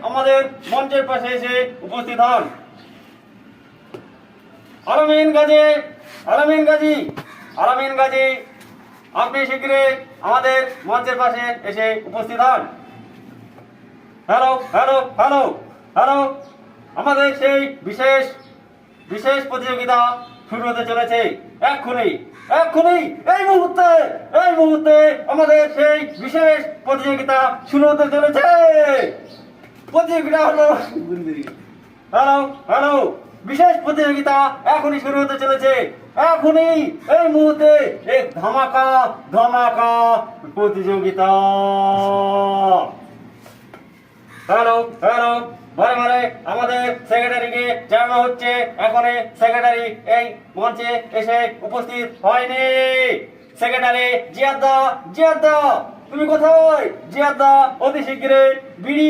আমাদের মঞ্চের পাশে এসে উপস্থিত হন আলামিন গাজী। আপনি শীঘ্রই আমাদের মঞ্চের পাশে এসে উপস্থিত হন। হ্যালো হ্যালো হ্যালো হ্যালো আমাদের সেই বিশেষ প্রতিযোগিতা শুরু হতে চলেছে এক্ষুনি এই মুহূর্তে আমাদের সেই বিশেষ প্রতিযোগিতা শুরু হতে চলেছে। প্রতিযোগিতা হলো হ্যালো বিশেষ প্রতিযোগিতা এখনই শুরু হতে চলেছে। এখনই এই মুহূর্তে এক ধামাকা প্রতিযোগিতা। হ্যালো বারে আমাদের সেক্রেটারিকে জানানো হচ্ছে এখনই সেক্রেটারি এই মঞ্চে এসে উপস্থিত হয়নি। সেক্রেটারি জিয়াদ দা তুমি কোথায়? জিয়াদ দা অতি শীঘ্রই বিড়ি